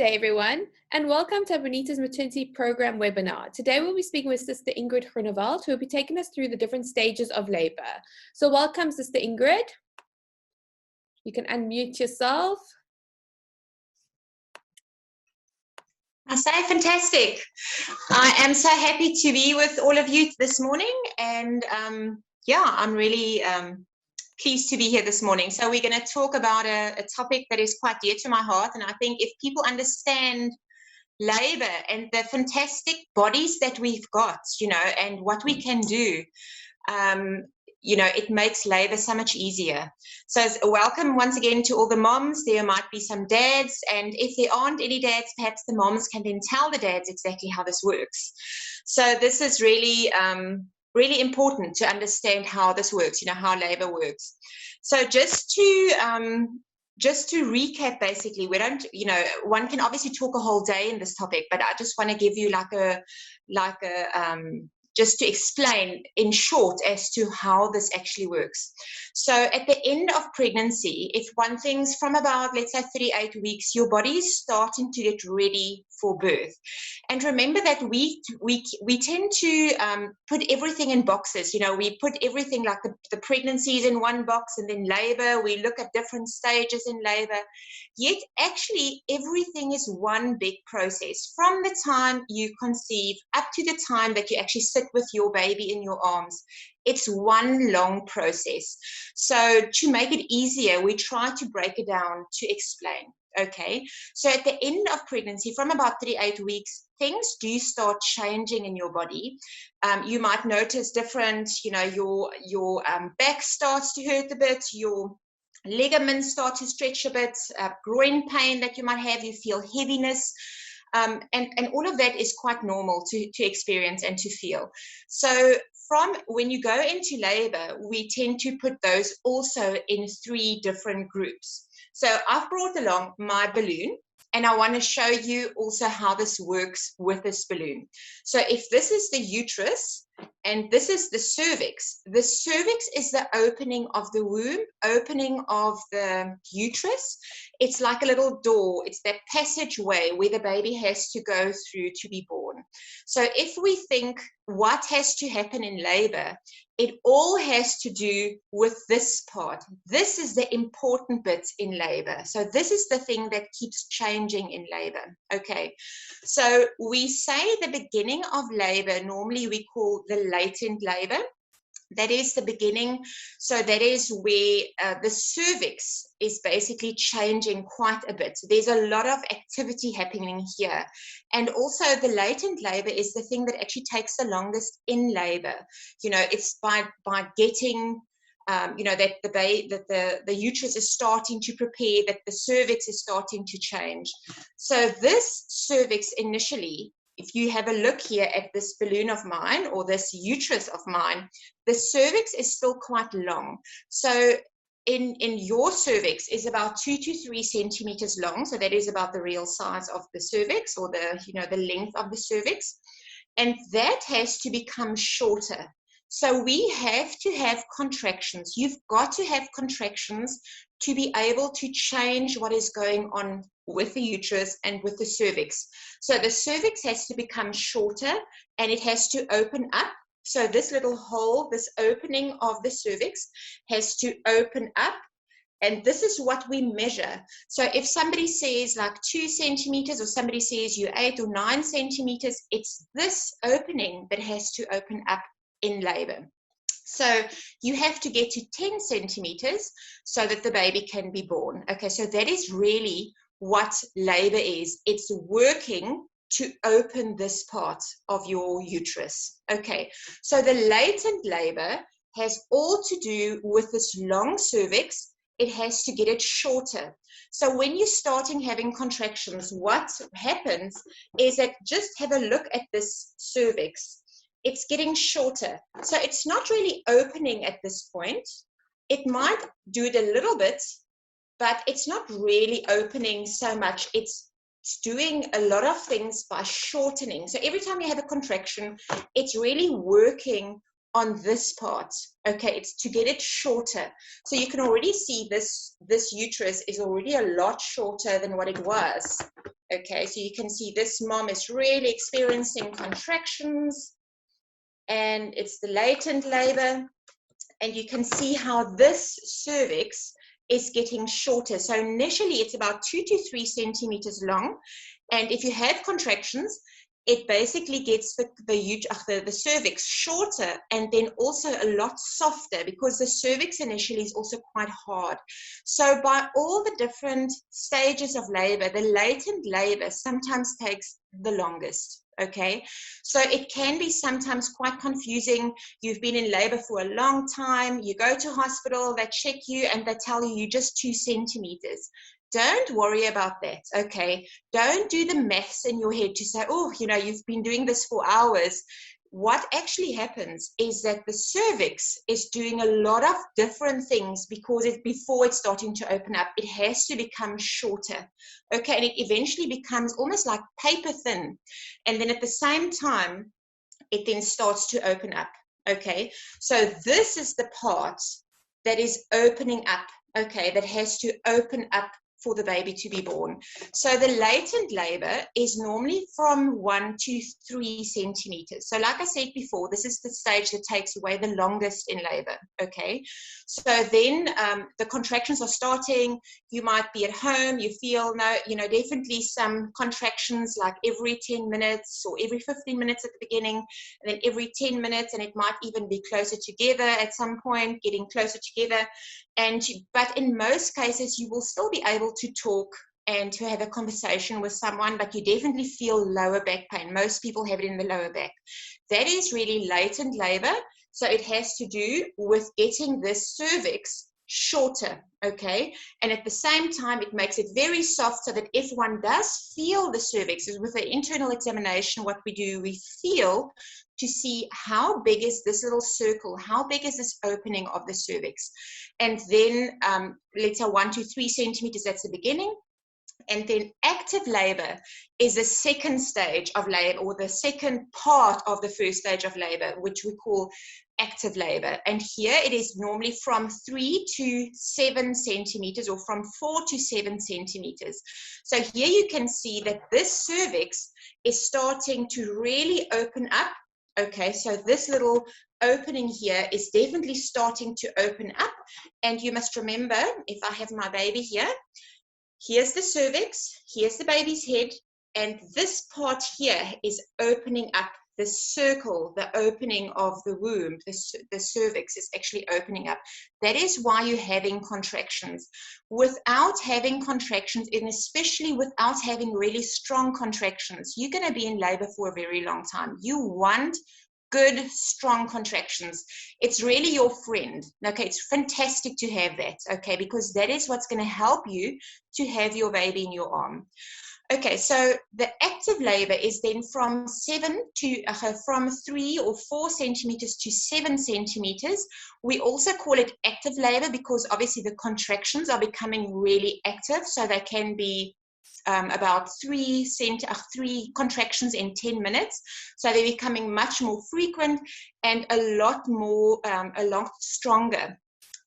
day, everyone, and welcome to Bonita's Maternity Program webinar. Today, we'll be speaking with Sister Ingrid Groenewald, who will be taking us through the different stages of labor. So welcome, Sister Ingrid. You can unmute yourself. I say fantastic. I am so happy to be with all of you this morning, and yeah, I'm really pleased to be here this morning. So we're going to talk about a topic that is quite dear to my heart, and I think if people understand labor and the fantastic bodies that we've got, and what we can do, it makes labor so much easier. So welcome once again to all the moms. There might be some dads, and if there aren't any dads, perhaps the moms can then tell the dads exactly how this works. So this is really, really important to understand how this works, how labor works. So just to recap, basically, we don't, one can obviously talk a whole day in this topic, but I just want to give you just to explain in short as to how this actually works. So at the end of pregnancy, if one thinks from about, let's say, 38 weeks, your body is starting to get ready for birth. And remember that we tend to put everything in boxes. We put everything like the pregnancies in one box, and then labor, we look at different stages in labor. Yet actually everything is one big process from the time you conceive up to the time that you actually sit with your baby in your arms. It's one long process. So to make it easier, we try to break it down to explain. Okay, so at the end of pregnancy, from about 38 weeks, things do start changing in your body. You might notice different, your back starts to hurt a bit, your ligaments start to stretch a bit, groin pain that you might have, you feel heaviness, and all of that is quite normal to experience and to feel. So from when you go into labor, we tend to put those also in 3 different groups. So I've brought along my balloon, and I want to show you also how this works with this balloon. So if this is the uterus and this is the cervix is the opening of the womb, opening of the uterus. It's like a little door. It's that passageway where the baby has to go through to be born. So if we think what has to happen in labor, it all has to do with this part. This is the important bit in labor. So this is the thing that keeps changing in labor. Okay, so we say the beginning of labor, normally we call the latent labor. That is the beginning. So that is where the cervix is basically changing quite a bit. There's a lot of activity happening here. And also the latent labor is the thing that actually takes the longest in labor. It's by getting, that the uterus is starting to prepare, that the cervix is starting to change. So this cervix initially, if you have a look here at this balloon of mine or this uterus of mine, the cervix is still quite long. So in your cervix is about 2 to 3 centimeters long. So that is about the real size of the cervix, or the length of the cervix. And that has to become shorter. So we have to have contractions. You've got to have contractions to be able to change what is going on with the uterus and with the cervix. So the cervix has to become shorter, and it has to open up. So this little hole, this opening of the cervix has to open up, and this is what we measure. So if somebody says like 2 centimeters, or somebody says you're 8 or 9 centimeters, it's this opening that has to open up in labor. So you have to get to 10 centimeters so that the baby can be born. Okay, so that is really what labor is. It's working to open this part of your uterus. Okay, so the latent labor has all to do with this long cervix. It has to get it shorter. So when you're starting having contractions, what happens is that, just have a look at this cervix. It's getting shorter. So it's not really opening at this point. It might do it a little bit, but it's not really opening so much. It's doing a lot of things by shortening. So every time you have a contraction, it's really working on this part. Okay, it's to get it shorter. So you can already see this uterus is already a lot shorter than what it was. Okay, so you can see this mom is really experiencing contractions, and it's the latent labor, and you can see how this cervix is getting shorter. So initially it's about 2 to 3 centimeters long, and if you have contractions, it basically gets the cervix shorter, and then also a lot softer, because the cervix initially is also quite hard. So by all the different stages of labor, the latent labor sometimes takes the longest. Okay, so it can be sometimes quite confusing. You've been in labor for a long time, you go to hospital, they check you and they tell you you're just 2 centimeters. Don't worry about that, okay? Don't do the maths in your head to say, oh, you know, you've been doing this for hours. What actually happens is that the cervix is doing a lot of different things, because before it's starting to open up, it has to become shorter, okay? And it eventually becomes almost like paper thin. And then at the same time, it then starts to open up, okay? So this is the part that is opening up, okay, that has to open up for the baby to be born. So the latent labor is normally from 1 to 3 centimeters. So like I said before, this is the stage that takes away the longest in labor, okay? So then the contractions are starting. You might be at home, you feel, definitely some contractions like every 10 minutes or every 15 minutes at the beginning, and then every 10 minutes, and it might even be closer together at some point, getting closer together. But in most cases, you will still be able to talk and to have a conversation with someone, but you definitely feel lower back pain. Most people have it in the lower back. That is really latent labor. So it has to do with getting this cervix shorter, okay? And at the same time, it makes it very soft, so that if one does feel the cervix, with the internal examination, what we do, we feel to see how big is this little circle, how big is this opening of the cervix. And then let's say 1 to 3 centimeters, that's the beginning. And then active labor is the second stage of labor, or the second part of the first stage of labor, which we call active labor. And here it is normally from 3 to 7 centimeters, or from 4 to 7 centimeters. So here you can see that this cervix is starting to really open up. Okay, so this little opening here is definitely starting to open up. And you must remember, if I have my baby here, here's the cervix, here's the baby's head, and this part here is opening up. The circle, the opening of the womb, the cervix is actually opening up. That is why you're having contractions. Without having contractions, and especially without having really strong contractions, you're going to be in labor for a very long time. You want good, strong contractions. It's really your friend. Okay, it's fantastic to have that, okay, because that is what's going to help you to have your baby in your arm. Okay, so the active labor is then from 3 or 4 centimeters to 7 centimeters. We also call it active labor because obviously the contractions are becoming really active, so they can be about 3 contractions in 10 minutes. So they're becoming much more frequent and a lot stronger.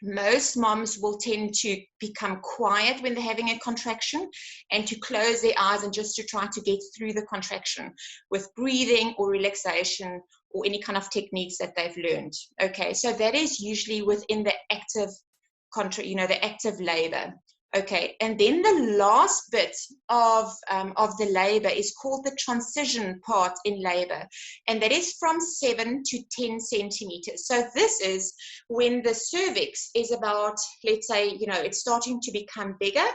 Most moms will tend to become quiet when they're having a contraction and to close their eyes and just to try to get through the contraction with breathing or relaxation or any kind of techniques that they've learned. Okay, so that is usually within the active the active labor. Okay, and then the last bit of the labor is called the transition part in labor, and that is from 7 to 10 centimeters. So this is when the cervix is about, let's say, it's starting to become bigger,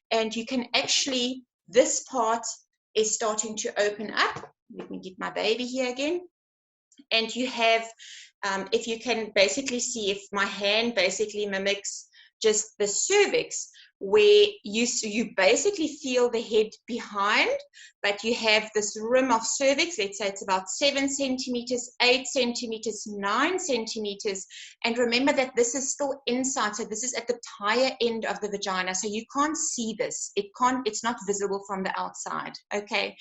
and you can actually, this part is starting to open up. Let me get my baby here again. And you have, if you can basically see, if my hand basically mimics just the cervix, where you basically feel the head behind, but you have this rim of cervix. Let's say it's about 7 centimeters, 8 centimeters, 9 centimeters. And remember that this is still inside. So this is at the higher end of the vagina. So you can't see this. It's not visible from the outside. Okay.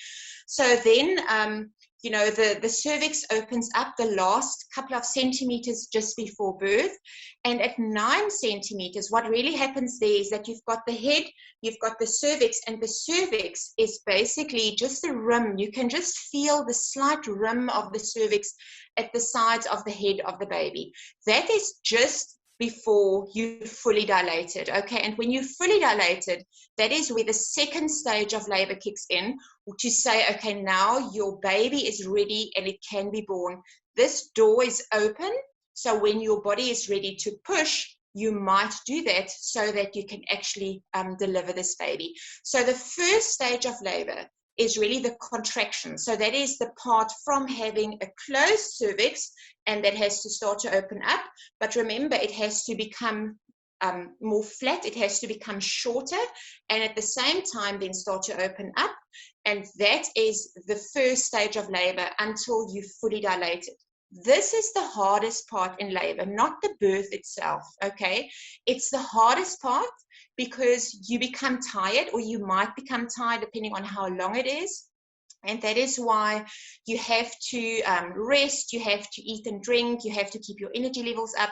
So then you know, the cervix opens up the last couple of centimeters just before birth. And at 9 centimeters, what really happens there is that you've got the head, you've got the cervix, and the cervix is basically just the rim. You can just feel the slight rim of the cervix at the sides of the head of the baby. That is just before you fully dilated, okay? And when you're fully dilated, that is where the second stage of labor kicks in, to say, okay, now your baby is ready and it can be born. This door is open, so when your body is ready to push, you might do that so that you can actually deliver this baby. So the first stage of labor is really the contraction. So that is the part from having a closed cervix, and that has to start to open up. But remember, it has to become more flat, it has to become shorter, and at the same time then start to open up. And that is the first stage of labor until you fully dilated. This is the hardest part in labor, not the birth itself, okay? It's the hardest part because you become tired, or you might become tired depending on how long it is. And that is why you have to rest, you have to eat and drink, you have to keep your energy levels up.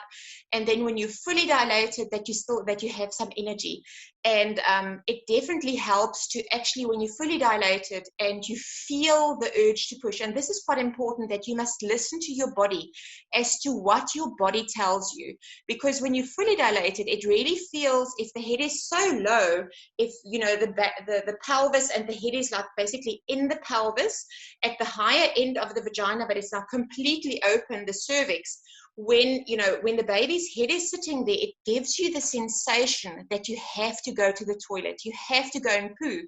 And then when you're fully dilated, that you have some energy. And it definitely helps to actually, when you're fully dilated and you feel the urge to push, and this is quite important, that you must listen to your body as to what your body tells you. Because when you're fully dilated, it really feels, if the head is so low, if, you know, the pelvis and the head is like basically in the pelvis at the higher end of the vagina, but it's now completely open, the cervix. When, you know, when the baby's head is sitting there, it gives you the sensation that you have to go to the toilet, you have to go and poo.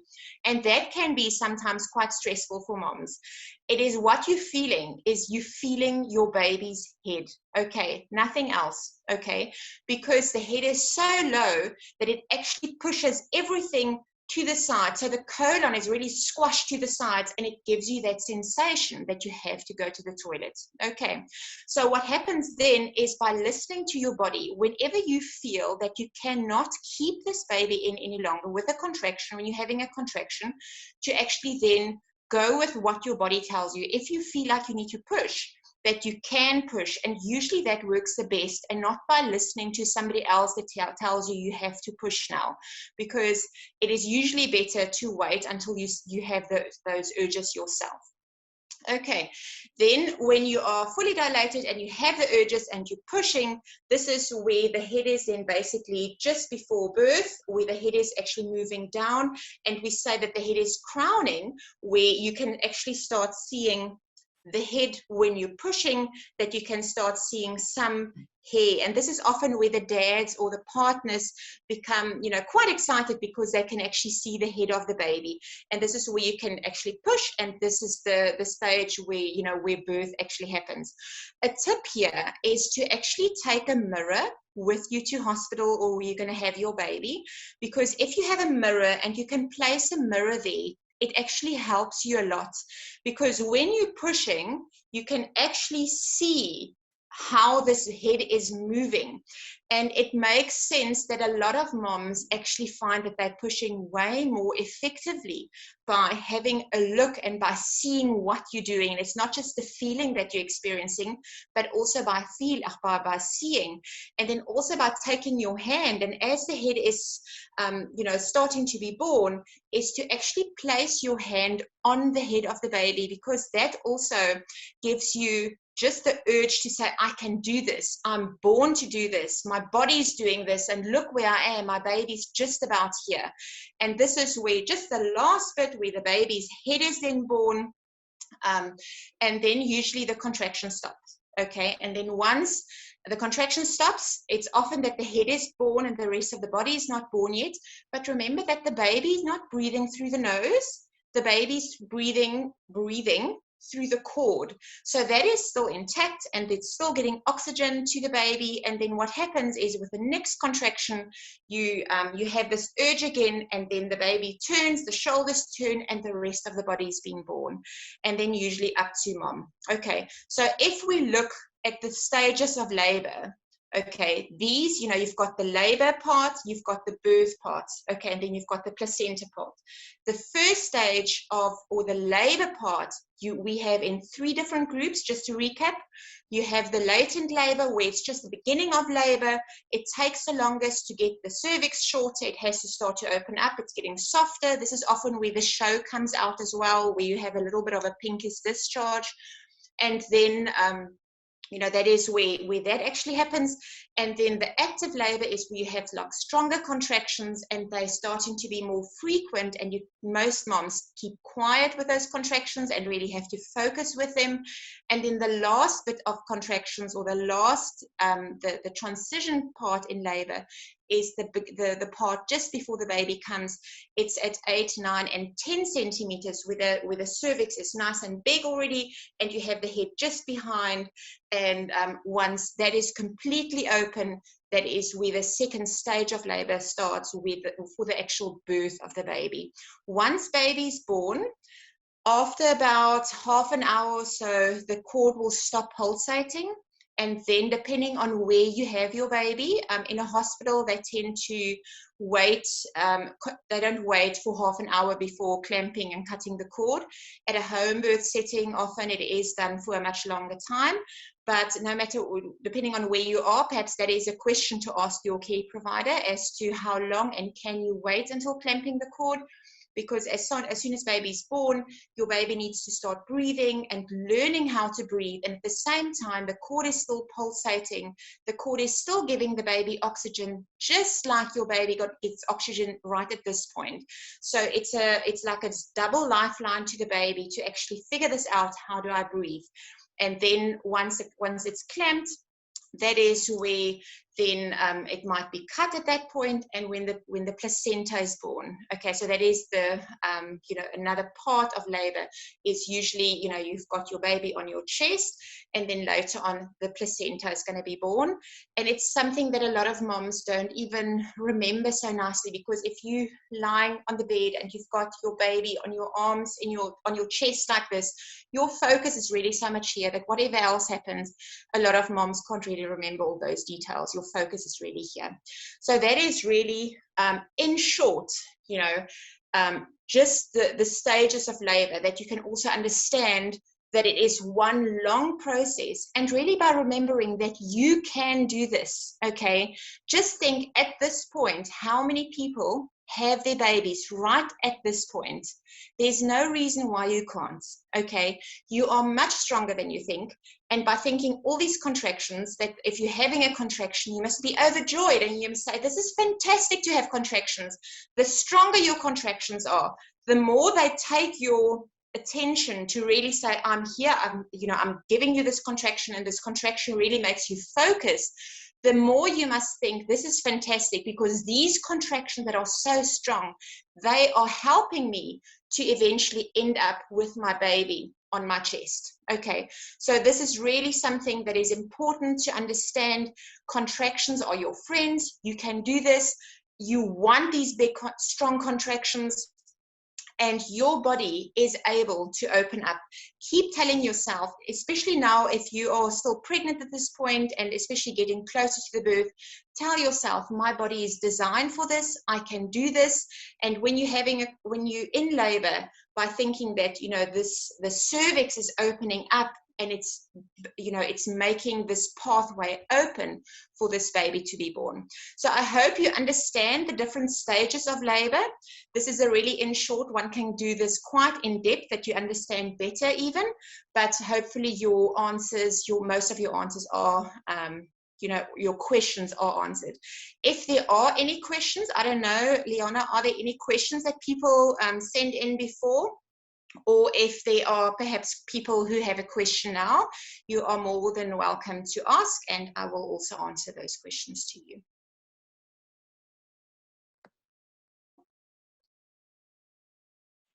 And that can be sometimes quite stressful for moms. It is what you're feeling, is you feeling your baby's head, okay? Nothing else, okay? Because the head is so low that it actually pushes everything to the side. So the colon is really squashed to the sides, and it gives you that sensation that you have to go to the toilet. Okay. So what happens then is, by listening to your body, whenever you feel that you cannot keep this baby in any longer with a contraction, when you're having a contraction, to actually then go with what your body tells you. If you feel like you need to push, that you can push, and usually that works the best, and not by listening to somebody else that tells you you have to push now, because it is usually better to wait until you have those urges yourself. Okay, then when you are fully dilated and you have the urges and you're pushing, this is where the head is then basically just before birth, where the head is actually moving down, and we say that the head is crowning, where you can actually start seeing the head when you're pushing, that you can start seeing some hair. And this is often where the dads or the partners become, you know, quite excited, because they can actually see the head of the baby. And this is where you can actually push, and this is the stage where, you know, where birth actually happens. A tip here is to actually take a mirror with you to hospital, or where you're going to have your baby, because if you have a mirror and you can place a mirror there, it actually helps you a lot, because when you're pushing, you can actually see how this head is moving. And it makes sense that a lot of moms actually find that they're pushing way more effectively by having a look and by seeing what you're doing. And it's not just the feeling that you're experiencing, but also by seeing, and then also by taking your hand. And as the head is, you know, starting to be born, is to actually place your hand on the head of the baby, because that also gives you just the urge to say, I can do this. I'm born to do this. My body's doing this. And look where I am. My baby's just about here. And this is where just the last bit, where the baby's head is then born. And then usually the contraction stops. Okay. And then once the contraction stops, it's often that the head is born and the rest of the body is not born yet. But remember that the baby is not breathing through the nose. The baby's breathing through the cord. So that is still intact, and it's still getting oxygen to the baby. And then what happens is, with the next contraction, you have this urge again, and then the baby turns, the shoulders turn, and the rest of the body is being born. And then usually up to mom. Okay, so if we look at the stages of labor, Okay, these, you know, you've got the labor part, you've got the birth part, okay, and then you've got the placenta part. The first stage of, or the labor part, we have in 3 different groups, just to recap. You have the latent labor, where it's just the beginning of labor. It takes the longest to get the cervix shorter. It has to start to open up. It's getting softer. This is often where the show comes out as well, where you have a little bit of a pinkish discharge. And then, you know, that is where that actually happens. And then the active labor is where you have like stronger contractions, and they're starting to be more frequent, and most moms keep quiet with those contractions and really have to focus with them. And then the last bit of contractions, or the last, the transition part in labor, is the part just before the baby comes. It's at 8, 9, and 10 centimeters, where the cervix is nice and big already, and you have the head just behind. And once that is completely open, that is where the second stage of labor starts, for the actual birth of the baby. Once baby's born, after about half an hour or so, the cord will stop pulsating. And then, depending on where you have your baby, in a hospital, they tend to wait. They don't wait for half an hour before clamping and cutting the cord. At a home birth setting, often it is done for a much longer time. But no matter, depending on where you are, perhaps that is a question to ask your care provider as to how long, and can you wait until clamping the cord? Because as soon as baby's born, your baby needs to start breathing and learning how to breathe. And at the same time, the cord is still pulsating. The cord is still giving the baby oxygen, just like your baby got its oxygen right at this point. So it's like a double lifeline to the baby to actually figure this out. How do I breathe? And then once it's clamped, that is where then it might be cut at that point, and when the placenta is born. Okay, so that is the you know, another part of labor is usually, you know, you've got your baby on your chest, and then later on the placenta is going to be born. And it's something that a lot of moms don't even remember so nicely, because if you lying on the bed and you've got your baby on your arms, on your chest like this, your focus is really so much here that whatever else happens, a lot of moms can't really remember all those details. Your focus is really here. So that is really, in short, you know, just the stages of labor, that you can also understand that it is one long process. And really, by remembering that you can do this, okay, just think at this point, how many people have their babies right at this point? There's no reason why you can't, okay? You are much stronger than you think. And by thinking all these contractions, that if you're having a contraction, you must be overjoyed, and you must say, this is fantastic to have contractions. The stronger your contractions are, the more they take your attention to really say, I'm here, I'm giving you this contraction, and this contraction really makes you focus. The more you must think, this is fantastic, because these contractions that are so strong, they are helping me to eventually end up with my baby on my chest. Okay, so this is really something that is important to understand. Contractions are your friends. You can do this. You want these big, strong contractions, and your body is able to open up. Keep telling yourself, especially now if you are still pregnant at this point, and especially getting closer to the birth, tell yourself, my body is designed for this, I can do this. And when you're in labor, by thinking that, you know, the cervix is opening up, and it's, you know, it's making this pathway open for this baby to be born. So I hope you understand the different stages of labor. This is a really, in short, one can do this quite in depth, that you understand better even, but hopefully your answers, most of your answers are, you know, your questions are answered. If there are any questions, I don't know, Liana, are there any questions that people send in before? Or if there are perhaps people who have a question now, you are more than welcome to ask, and I will also answer those questions to you.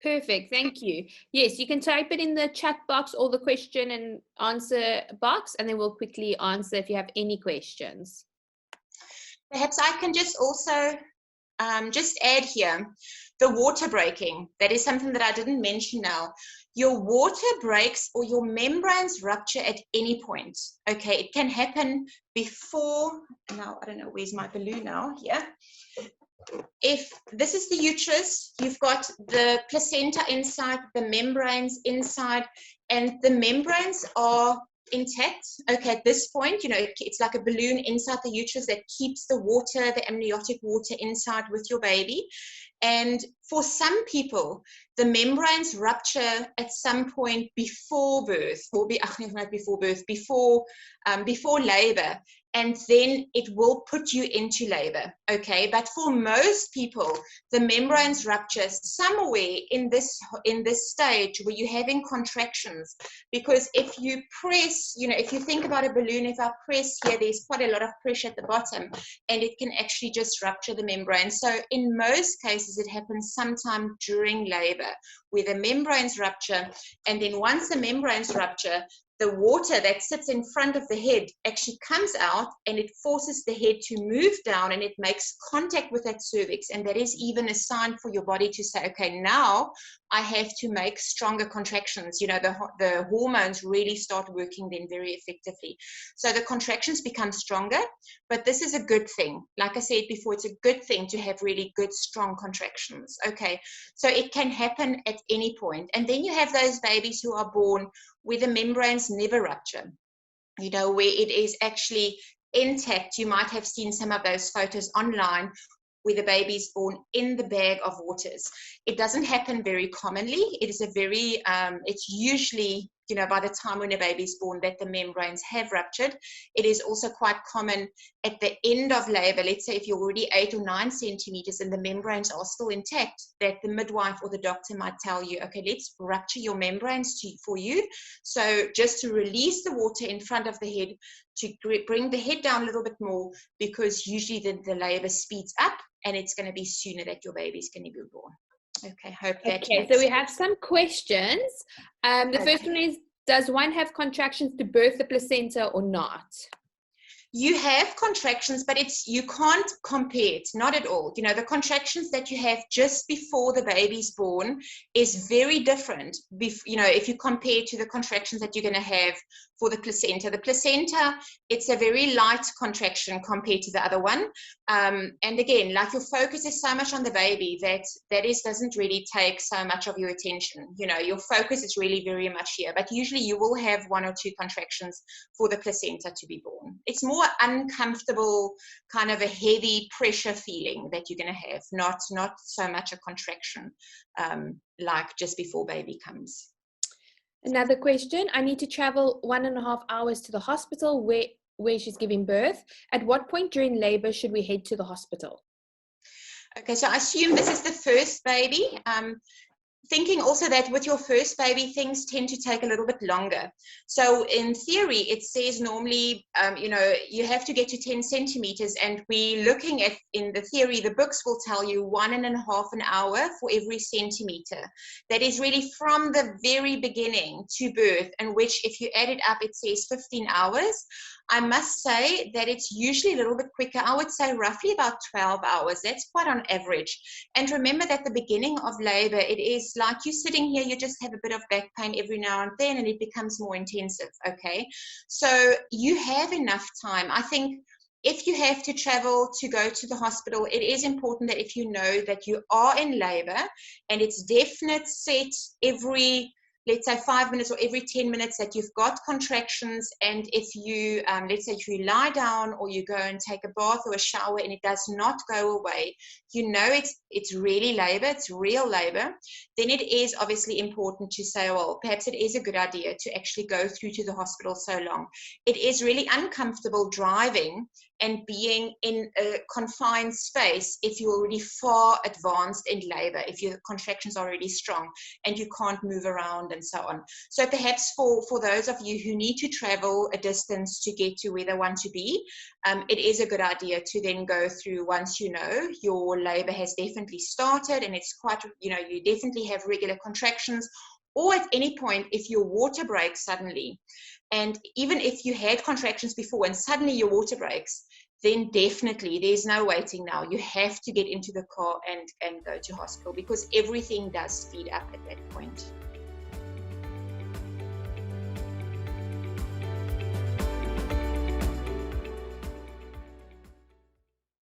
Perfect, thank you. Yes, you can type it in the chat box or the question and answer box, and then we'll quickly answer if you have any questions. Perhaps I can just also just add here, the water breaking. That is something that I didn't mention now. your water breaks or your membranes rupture at any point. Okay, it can happen before, now I don't know, where's my balloon now? Here. If this is the uterus, you've got the placenta inside, the membranes inside, and the membranes are intact. Okay, at this point, you know, it's like a balloon inside the uterus that keeps the water, the amniotic water inside with your baby. And for some people, the membranes rupture at some point before birth, or not before birth, before labor, and then it will put you into labor. Okay, but for most people, the membranes rupture somewhere in this stage where you're having contractions. Because if you press, you know, if you think about a balloon, if I press here, there's quite a lot of pressure at the bottom, and it can actually just rupture the membrane. So in most cases, it happens sometime during labor where the membranes rupture, and then once the membranes rupture, the water that sits in front of the head actually comes out, and it forces the head to move down, and it makes contact with that cervix. And that is even a sign for your body to say, okay, now I have to make stronger contractions. You know, the hormones really start working then very effectively. So the contractions become stronger, but this is a good thing. Like I said before, it's a good thing to have really good, strong contractions. Okay, so it can happen at any point. And then you have those babies who are born where the membranes never rupture, you know, where it is actually intact. You might have seen some of those photos online where the baby is born in the bag of waters. It doesn't happen very commonly. It is a very, it's usually, you know, by the time when a baby is born that the membranes have ruptured. It is also quite common at the end of labor, let's say if you're already 8 or 9 centimeters and the membranes are still intact, that the midwife or the doctor might tell you, okay, let's rupture your membranes for you. So just to release the water in front of the head, to bring the head down a little bit more, because usually the labor speeds up and it's going to be sooner that your baby's going to be born. Okay, hope that Okay, so we have some questions. The first one is, does one have contractions to birth the placenta or not? You have contractions, but you can't compare it, not at all. You know, the contractions that you have just before the baby's born is very different, you know, if you compare to the contractions that you're going to have for the placenta. The placenta, it's a very light contraction compared to the other one. And again, like your focus is so much on the baby that doesn't really take so much of your attention. You know, your focus is really very much here, but usually you will have 1 or 2 contractions for the placenta to be born. It's more uncomfortable, kind of a heavy pressure feeling that you're going to have, not so much a contraction like just before baby comes. Another question, I need to travel 1.5 hours to the hospital where she's giving birth. At what point during labor should we head to the hospital? Okay, so I assume this is the first baby. Thinking also that with your first baby, things tend to take a little bit longer. So in theory, it says normally, you know, you have to get to 10 centimeters, and we're looking at, in the theory, the books will tell you 1.5 hour for every centimeter. That is really from the very beginning to birth, and which if you add it up, it says 15 hours. I must say that it's usually a little bit quicker. I would say roughly about 12 hours. That's quite on average. And remember that the beginning of labor, it is like you sitting here, you just have a bit of back pain every now and then, and it becomes more intensive, okay? So you have enough time. I think if you have to travel to go to the hospital, it is important that if you know that you are in labor and it's definite set every, let's say 5 minutes or every 10 minutes that you've got contractions, and if you, let's say if you lie down or you go and take a bath or a shower and it does not go away, you know it's really labor, it's real labor, then it is obviously important to say, well, perhaps it is a good idea to actually go through to the hospital so long. It is really uncomfortable driving and being in a confined space if you're already far advanced in labor, if your contractions are already strong and you can't move around and so on. So perhaps for those of you who need to travel a distance to get to where they want to be, it is a good idea to then go through once you know your labor has definitely started and it's quite, you know, you definitely have regular contractions, or at any point if your water breaks suddenly, and even if you had contractions before and suddenly your water breaks, then definitely there's no waiting now. You have to get into the car and go to hospital, because everything does speed up at that point.